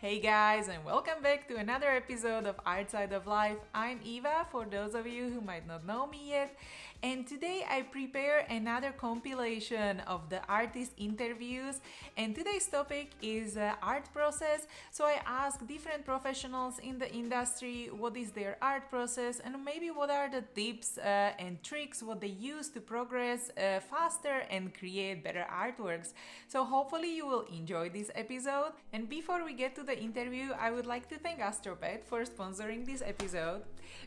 Hey guys, and welcome back to another episode of Art Side of Life. I'm Eva, for those of you who might not know me yet, and today I prepare another compilation of the artist interviews, and today's topic is art process. So I ask different professionals in the industry what is their art process and maybe what are the tips and tricks what they use to progress faster and create better artworks. So hopefully you will enjoy this episode. And before we get to the interview, I would like to thank Astropad for sponsoring this episode,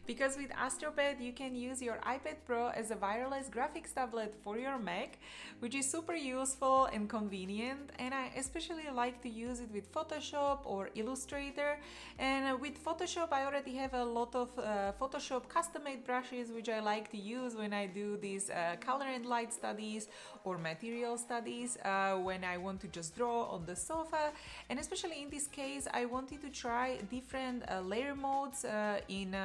because with Astropad you can use your iPad Pro as a wireless graphics tablet for your Mac, which is super useful and convenient, and I especially like to use it with Photoshop or Illustrator. And with Photoshop I already have a lot of Photoshop custom-made brushes which I like to use when I do these color and light studies or material studies, when I want to just draw on the sofa. And especially in this case I wanted to try different layer modes in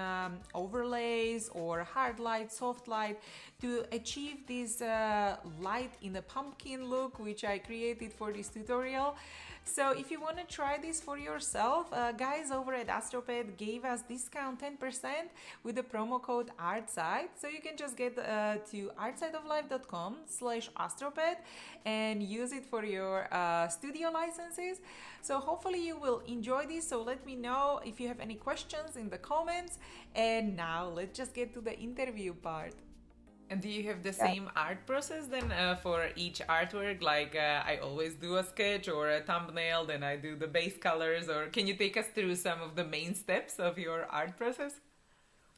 overlays or hard light, soft light, to achieve this light in a pumpkin look which I created for this tutorial. So if you want to try this for yourself, guys over at Astropad gave us discount 10% with the promo code ARTSIDE. So you can just get to artsideoflife.com/astropad and use it for your studio licenses. So hopefully you will enjoy this. So let me know if you have any questions in the comments. And now let's just get to the interview part. And do you have the same art process then for each artwork? Like I always do a sketch or a thumbnail, then I do the base colors, or can you take us through some of the main steps of your art process?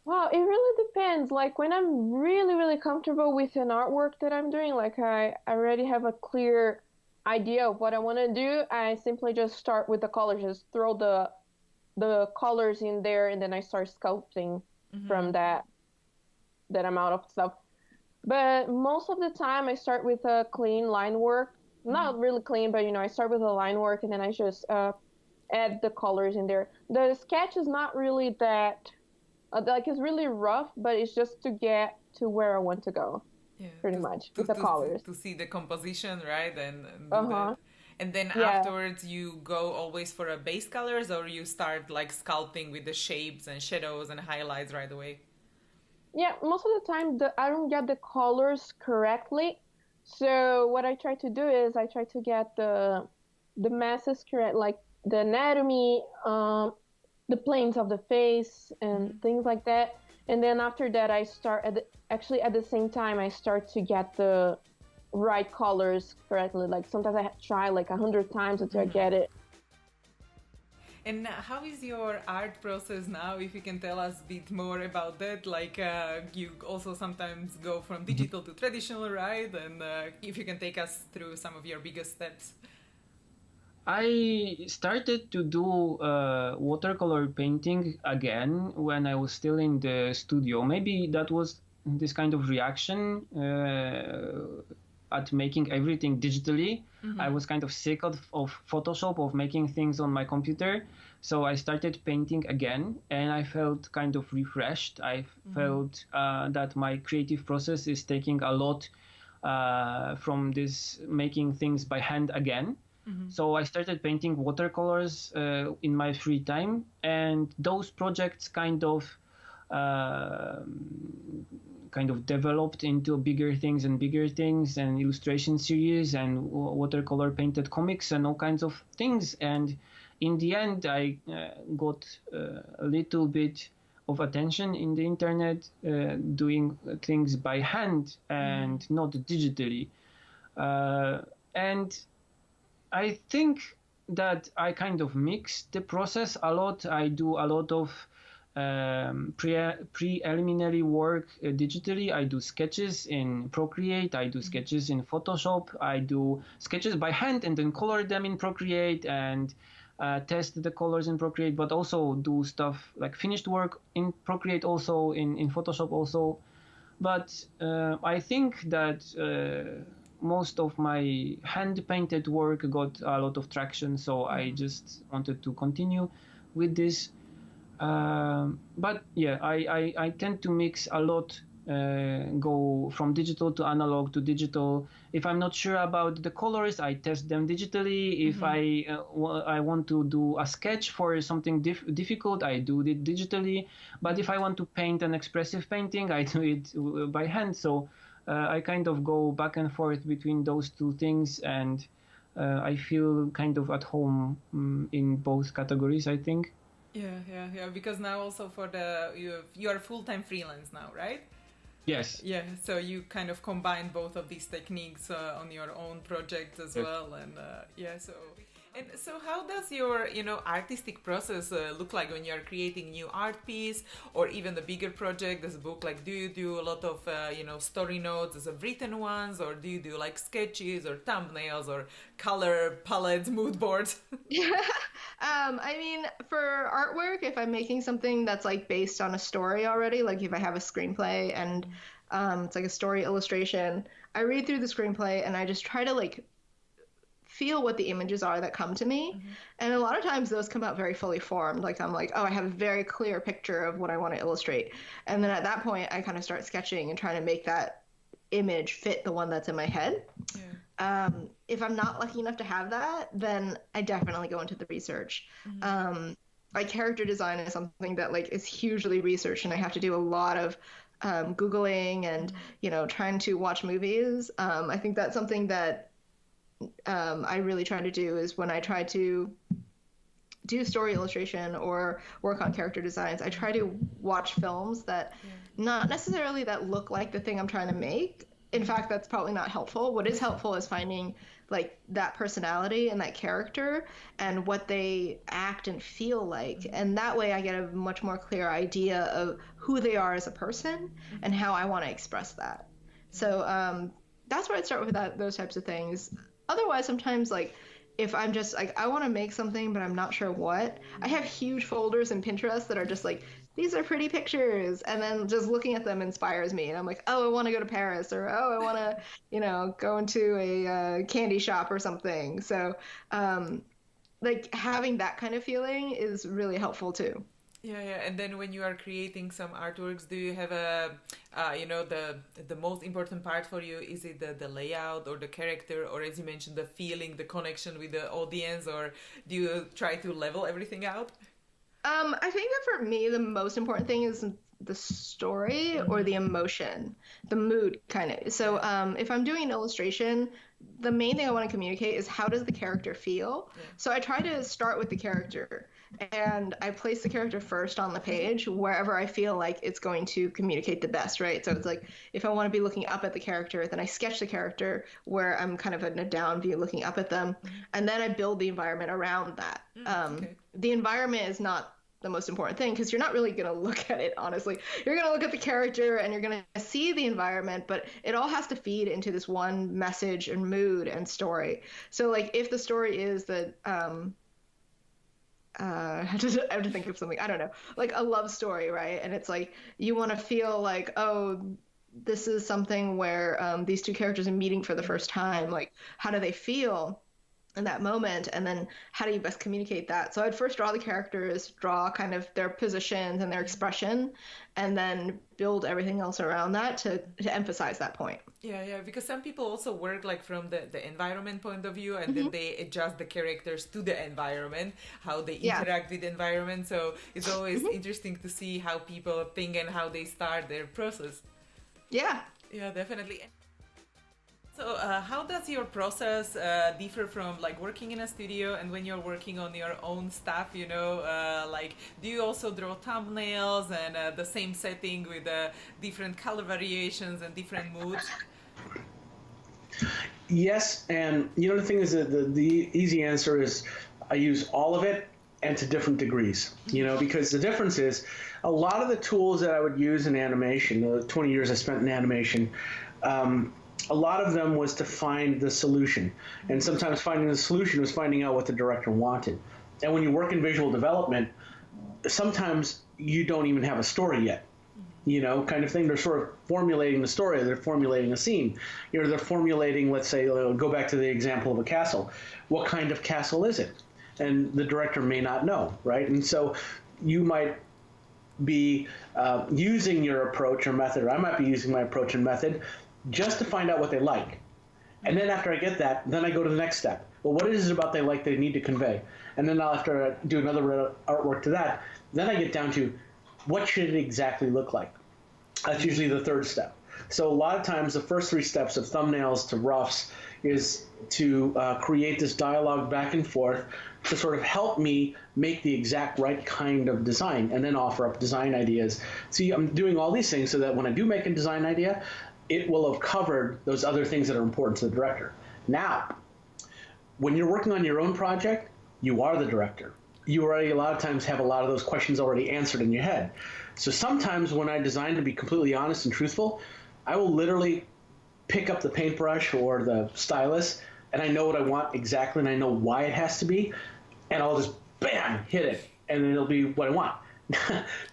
Well, it really depends. Like when I'm really comfortable with an artwork that I'm doing, like I already have a clear idea of what I want to do, I simply just start with the colors, just throw the colors in there, and then I start sculpting from that amount of stuff. But most of the time I start with a clean line work. Not really clean, but I start with a line work, and then I just add the colors in there. The sketch is not really that, like it's really rough, but it's just to get to where I want to go, pretty much, with the colors. To see the composition, right? And do that. And then afterwards you go always for a base colors, or you start like sculpting with the shapes and shadows and highlights right away? Yeah, most of the time I don't get the colors correctly. So what I try to do is I try to get the masses correct, like the anatomy, the planes of the face and things like that. And then after that I start at the same time I start to get the right colors correctly. Like sometimes I try like 100 times until I get it. And how is your art process now? If you can tell us a bit more about that, like you also sometimes go from digital to traditional, right? And if you can take us through some of your biggest steps. I started to do watercolor painting again when I was still in the studio. Maybe that was this kind of reaction at making everything digitally. I was kind of sick of Photoshop, of making things on my computer. So I started painting again, and I felt kind of refreshed. I felt that my creative process is taking a lot from this making things by hand again. So I started painting watercolors in my free time, and those projects kind of developed into bigger things and illustration series and watercolor painted comics and all kinds of things. And in the end, I got a little bit of attention in the internet, doing things by hand and not digitally. And I think that I kind of mix the process a lot. I do a lot of preliminary work digitally. I do sketches in Procreate, I do sketches in Photoshop, I do sketches by hand and then color them in Procreate and test the colors in Procreate, but also do stuff like finished work in Procreate, also in Photoshop also. But I think that most of my hand-painted work got a lot of traction, so I just wanted to continue with this. But yeah, I tend to mix a lot go from digital to analog to digital. If I'm not sure about the colors, I test them digitally. If I want to do a sketch for something difficult, I do it digitally. But if I want to paint an expressive painting, I do it by hand. So I kind of go back and forth between those two things, and I feel kind of at home in both categories, I think. Yeah. Because now also you are full-time freelance now, right? Yes. Yeah. So you kind of combine both of these techniques on your own projects as well, and so how does your artistic process look like when you're creating new art piece or even the bigger project as a book? Like, do you do a lot of story notes as of written ones, or do you do like sketches or thumbnails or color palettes, mood boards? I mean, for artwork, if I'm making something that's like based on a story already, like if I have a screenplay and it's like a story illustration, I read through the screenplay and I just try to like feel what the images are that come to me. And a lot of times those come out very fully formed. Like I'm like, oh, I have a very clear picture of what I want to illustrate. And then at that point, I kind of start sketching and trying to make that image fit the one that's in my head. If I'm not lucky enough to have that, then I definitely go into the research. Like character design is something that like is hugely researched, and I have to do a lot of Googling and, trying to watch movies. I think that's something that I really try to do is when I try to do story illustration or work on character designs, I try to watch films that not necessarily that look like the thing I'm trying to make. In fact, that's probably not helpful. What is helpful is finding like that personality and that character and what they act and feel like. And that way I get a much more clear idea of who they are as a person and how I want to express that. So that's where I'd start with those types of things. Otherwise, sometimes like if I'm just like, I want to make something, but I'm not sure what, I have huge folders in Pinterest that are just like, these are pretty pictures. And then just looking at them inspires me. And I'm like, oh, I want to go to Paris, or, oh, I want to, go into a candy shop or something. So like having that kind of feeling is really helpful too. Yeah. And then when you are creating some artworks, do you have the most important part for you? Is it the layout or the character, or as you mentioned, the feeling, the connection with the audience, or do you try to level everything out? I think that for me, the most important thing is the story or the emotion, the mood kind of. So if I'm doing an illustration, the main thing I want to communicate is how does the character feel? Yeah. So I try to start with the character, and I place the character first on the page wherever I feel like it's going to communicate the best, right? So it's like if I want to be looking up at the character, then I sketch the character where I'm kind of in a down view looking up at them, and then I build the environment around that. The environment is not the most important thing because you're not really going to look at it, honestly. You're going to look at the character and you're going to see the environment, but it all has to feed into this one message and mood and story. So like if the story is that I have to think of something, I don't know, like a love story, right? And it's like you want to feel like, oh, this is something where these two characters are meeting for the first time. Like, how do they feel in that moment, and then how do you best communicate that? So I'd first draw the characters, draw kind of their positions and their expression, and then build everything else around that to emphasize that point. Yeah, because some people also work like from the environment point of view, and then they adjust the characters to the environment, how they interact with the environment. So it's always interesting to see how people think and how they start their process. Yeah, definitely. So how does your process differ from like working in a studio and when you're working on your own stuff, like do you also draw thumbnails and the same setting with different color variations and different moods? Yes, and the thing is that the easy answer is I use all of it and to different degrees, because the difference is a lot of the tools that I would use in animation, the 20 years I spent in animation, a lot of them was to find the solution. And sometimes finding the solution was finding out what the director wanted. And when you work in visual development, sometimes you don't even have a story yet, kind of thing. They're sort of formulating the story. They're formulating a scene. They're formulating, let's say, go back to the example of a castle. What kind of castle is it? And the director may not know, right? And so you might be using your approach or method, or I might be using my approach and method just to find out what they like. And then after I get that, then I go to the next step. Well, what is it about they like they need to convey? And then after I do another artwork to that, then I get down to what should it exactly look like? That's usually the third step. So a lot of times the first three steps of thumbnails to roughs is to create this dialogue back and forth to sort of help me make the exact right kind of design and then offer up design ideas. See, I'm doing all these things so that when I do make a design idea, it will have covered those other things that are important to the director. Now, when you're working on your own project, you are the director. You already a lot of times have a lot of those questions already answered in your head. So sometimes when I design, to be completely honest and truthful, I will literally pick up the paintbrush or the stylus, and I know what I want exactly, and I know why it has to be, and I'll just, bam, hit it, and then it'll be what I want.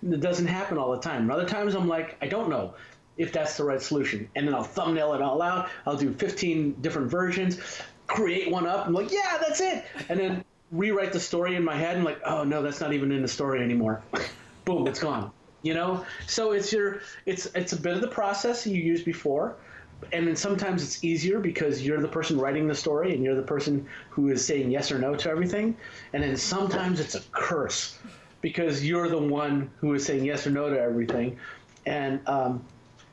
It doesn't happen all the time. And other times I'm like, I don't know if that's the right solution. And then I'll thumbnail it all out. I'll do 15 different versions, create one up. I'm like, yeah, that's it. And then rewrite the story in my head and like, oh no, that's not even in the story anymore. Boom, it's gone. You know? So it's a bit of the process you used before. And then sometimes it's easier because you're the person writing the story and you're the person who is saying yes or no to everything. And then sometimes it's a curse because you're the one who is saying yes or no to everything. And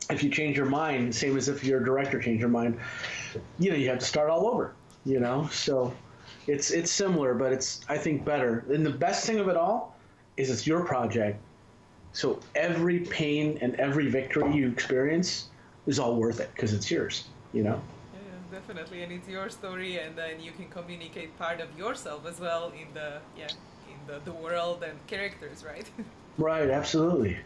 if you change your mind, same as if your director changed your mind, you know, you have to start all over, you know? So it's similar, but it's, I think, better. And the best thing of it all is it's your project. So every pain and every victory you experience is all worth it because it's yours, you know? Yeah, definitely, and it's your story, and then you can communicate part of yourself as well in the world and characters, right? Right, absolutely.